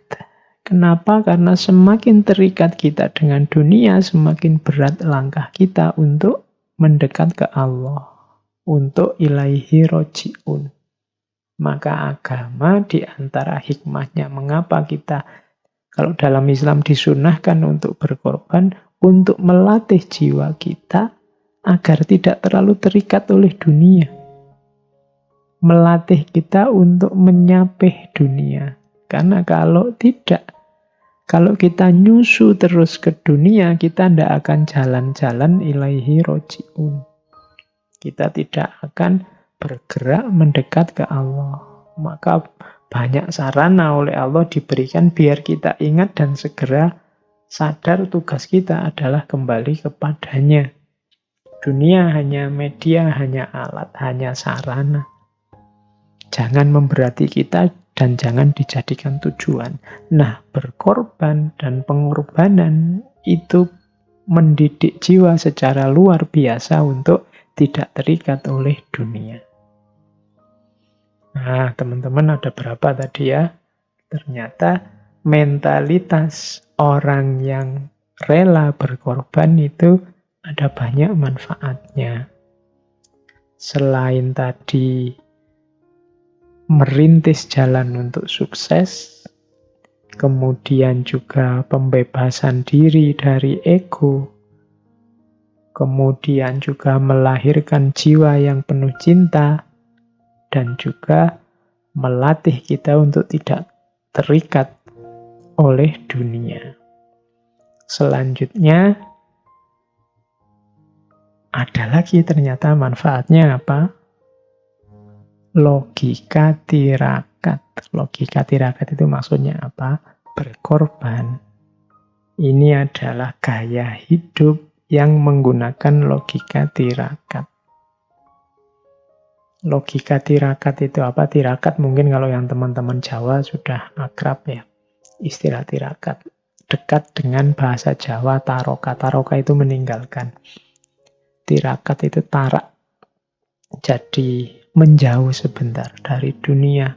Kenapa? Karena semakin terikat kita dengan dunia, semakin berat langkah kita untuk mendekat ke Allah, untuk ilaihi roji'un. Maka agama di antara hikmahnya mengapa kita, kalau dalam Islam disunahkan untuk berkorban, untuk melatih jiwa kita agar tidak terlalu terikat oleh dunia. Melatih kita untuk menyapih dunia. Karena kalau tidak, kalau kita nyusu terus ke dunia, kita tidak akan jalan-jalan ilaihi roji'un. Kita tidak akan bergerak mendekat ke Allah. Maka banyak sarana oleh Allah diberikan biar kita ingat dan segera sadar tugas kita adalah kembali kepadanya. Dunia hanya media, hanya alat, hanya sarana. Jangan memberati kita dan jangan dijadikan tujuan. Nah, berkorban dan pengorbanan itu mendidik jiwa secara luar biasa untuk tidak terikat oleh dunia. Nah, teman-teman ada berapa tadi ya? Ternyata mentalitas orang yang rela berkorban itu ada banyak manfaatnya. Selain tadi merintis jalan untuk sukses, kemudian juga pembebasan diri dari ego, kemudian juga melahirkan jiwa yang penuh cinta, dan juga melatih kita untuk tidak terikat oleh dunia. Selanjutnya, ada lagi ternyata manfaatnya apa? Logika tirakat. Logika tirakat itu maksudnya apa? Berkorban. Ini adalah gaya hidup yang menggunakan logika tirakat. Logika tirakat itu apa? Tirakat mungkin kalau yang teman-teman Jawa sudah akrab ya. istilah tirakat. Dekat dengan bahasa Jawa taroka. Taroka itu meninggalkan. Tirakat itu tarak. Jadi menjauh sebentar dari dunia.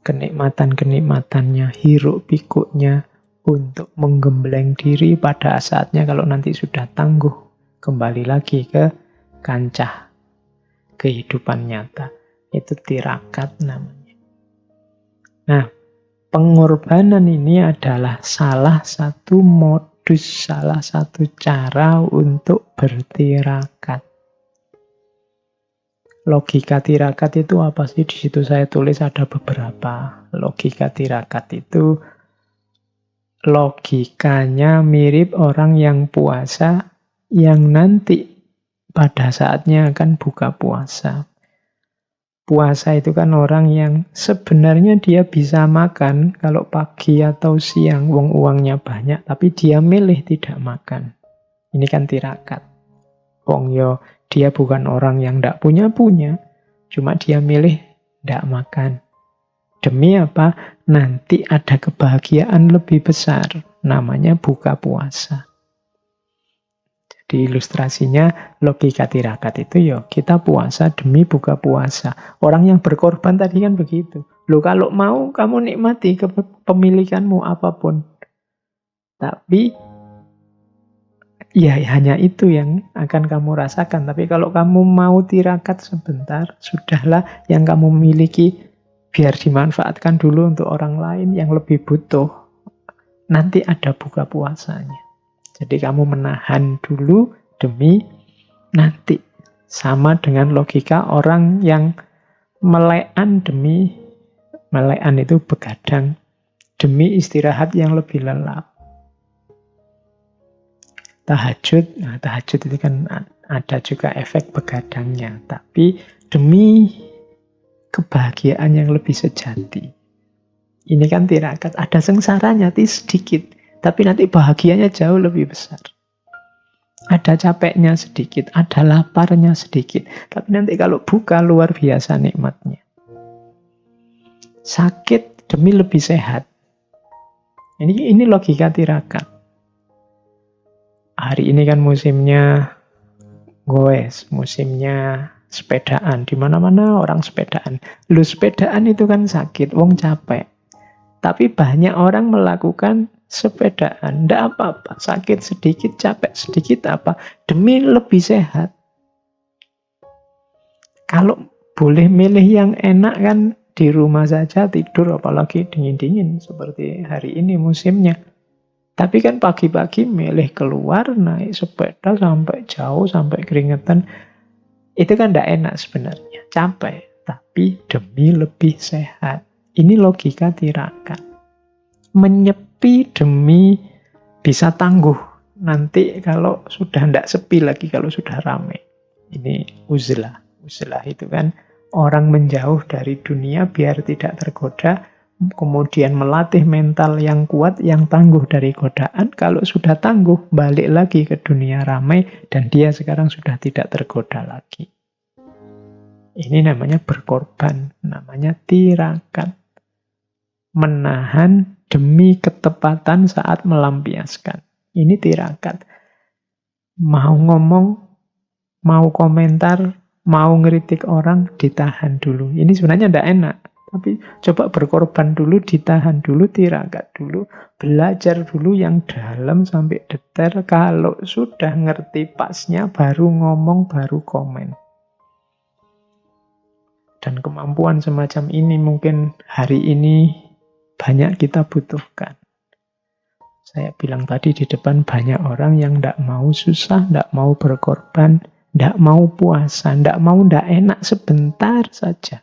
Kenikmatan-kenikmatannya, hiruk pikuknya, untuk menggembleng diri pada saatnya kalau nanti sudah tangguh. Kembali lagi ke kancah kehidupan nyata. Itu tirakat namanya. Nah, pengorbanan ini adalah salah satu modus, salah satu cara untuk bertirakat. Logika tirakat itu apa sih? Di situ saya tulis ada beberapa. Logika tirakat itu logikanya mirip orang yang puasa yang nanti pada saatnya akan buka puasa. Puasa itu kan orang yang sebenarnya dia bisa makan kalau pagi atau siang, uangnya banyak, tapi dia milih tidak makan. Ini kan tirakat. Wong yo, dia bukan orang yang tidak punya, cuma dia milih tidak makan. Demi apa? Nanti ada kebahagiaan lebih besar, namanya buka puasa. Di ilustrasinya logika tirakat itu ya kita puasa demi buka puasa. Orang yang berkorban tadi kan begitu. Loh kalau mau kamu nikmati kepemilikanmu apapun. Tapi ya hanya itu yang akan kamu rasakan. Tapi kalau kamu mau tirakat sebentar, sudahlah yang kamu miliki biar dimanfaatkan dulu untuk orang lain yang lebih butuh. Nanti ada buka puasanya. Jadi kamu menahan dulu demi nanti. Sama dengan logika orang yang melekan itu begadang demi istirahat yang lebih lelap. Tahajud, tahajud itu kan ada juga efek begadangnya. Tapi demi kebahagiaan yang lebih sejati. Ini kan tirakat, ada sengsaranya sedikit. Tapi nanti bahagianya jauh lebih besar. Ada capeknya sedikit, ada laparnya sedikit. Tapi nanti kalau buka luar biasa nikmatnya. Sakit demi lebih sehat. Ini logika tirakat. Hari ini kan musimnya goes, musimnya sepedaan. Di mana-mana orang sepedaan. Lu sepedaan itu kan sakit, wong capek. Tapi banyak orang melakukan sepedaan, tidak apa-apa, sakit sedikit, capek sedikit apa, demi lebih sehat. Kalau boleh milih yang enak kan di rumah saja tidur, apalagi dingin-dingin seperti hari ini musimnya. Tapi kan pagi-pagi milih keluar, naik sepeda sampai jauh, sampai keringetan. Itu kan tidak enak sebenarnya, capek. Tapi demi lebih sehat. Ini logika tirakat. Menyepi demi bisa tangguh. Nanti kalau sudah tidak sepi lagi, kalau sudah ramai. Ini uzlah. Uzlah itu kan orang menjauh dari dunia biar tidak tergoda. Kemudian melatih mental yang kuat, yang tangguh dari godaan. Kalau sudah tangguh, balik lagi ke dunia ramai. Dan dia sekarang sudah tidak tergoda lagi. Ini namanya berkorban. Namanya tirakat. Menahan demi ketepatan saat melampiaskan. Ini tirakat. Mau ngomong, mau komentar, mau ngeritik orang, ditahan dulu. Ini sebenarnya tidak enak. Tapi coba berkorban dulu, ditahan dulu, tirakat dulu. Belajar dulu yang dalam sampai detail. Kalau sudah ngerti pasnya, baru ngomong, baru komen. Dan kemampuan semacam ini mungkin hari ini banyak kita butuhkan. Saya bilang tadi di depan banyak orang yang tidak mau susah, tidak mau berkorban, tidak mau puasa, tidak mau tidak enak sebentar saja.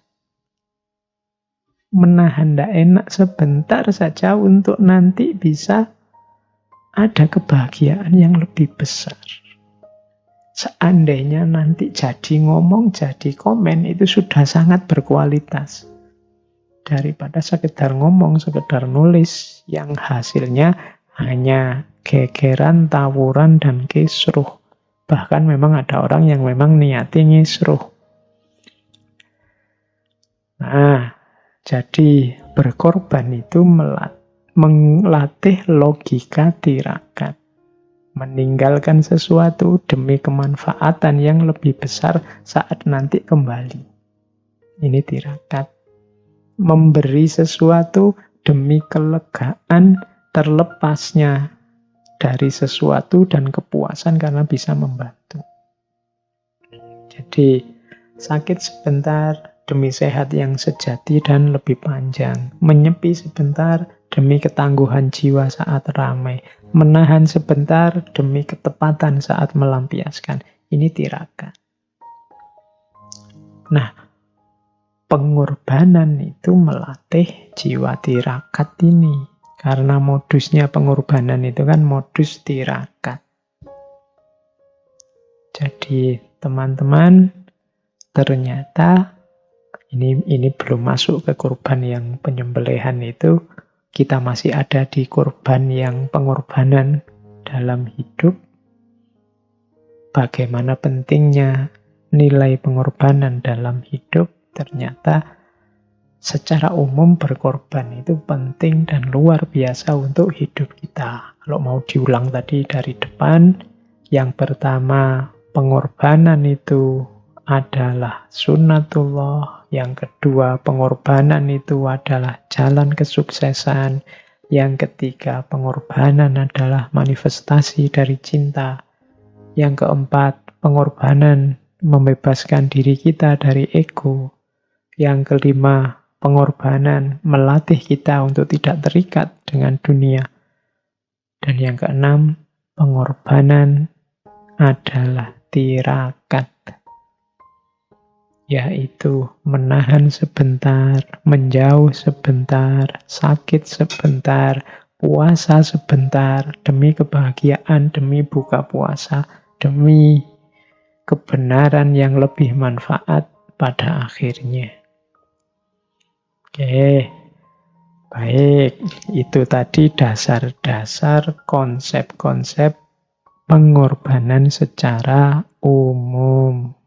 Menahan tidak enak sebentar saja untuk nanti bisa ada kebahagiaan yang lebih besar. Seandainya nanti jadi ngomong, jadi komen, itu sudah sangat berkualitas. Daripada sekedar ngomong, sekedar nulis, yang hasilnya hanya gegeran, tawuran, dan kisruh. Bahkan memang ada orang yang memang niati ngisruh. Nah, jadi berkorban itu melatih logika tirakat. Meninggalkan sesuatu demi kemanfaatan yang lebih besar saat nanti kembali. Ini tirakat. Memberi sesuatu demi kelegaan terlepasnya dari sesuatu dan kepuasan karena bisa membantu. Jadi sakit sebentar demi sehat yang sejati dan lebih panjang. Menyepi sebentar demi ketangguhan jiwa saat ramai. Menahan sebentar demi ketepatan saat melampiaskan. Ini tirakat. Nah, pengorbanan itu melatih jiwa tirakat ini. Karena modusnya pengorbanan itu kan modus tirakat. Jadi teman-teman, ternyata ini belum masuk ke kurban yang penyembelihan itu. Kita masih ada di kurban yang pengorbanan dalam hidup. Bagaimana pentingnya nilai pengorbanan dalam hidup. Ternyata secara umum berkorban itu penting dan luar biasa untuk hidup kita. Kalau mau diulang tadi dari depan, yang pertama pengorbanan itu adalah sunnatullah. Yang kedua, pengorbanan itu adalah jalan kesuksesan. Yang ketiga, pengorbanan adalah manifestasi dari cinta. Yang keempat, pengorbanan membebaskan diri kita dari ego. Yang kelima, pengorbanan melatih kita untuk tidak terikat dengan dunia. Dan yang keenam, pengorbanan adalah tirakat. Yaitu menahan sebentar, menjauh sebentar, sakit sebentar, puasa sebentar, demi kebahagiaan, demi buka puasa, demi kebenaran yang lebih manfaat pada akhirnya. Oke, baik. Itu tadi dasar-dasar konsep-konsep pengorbanan secara umum.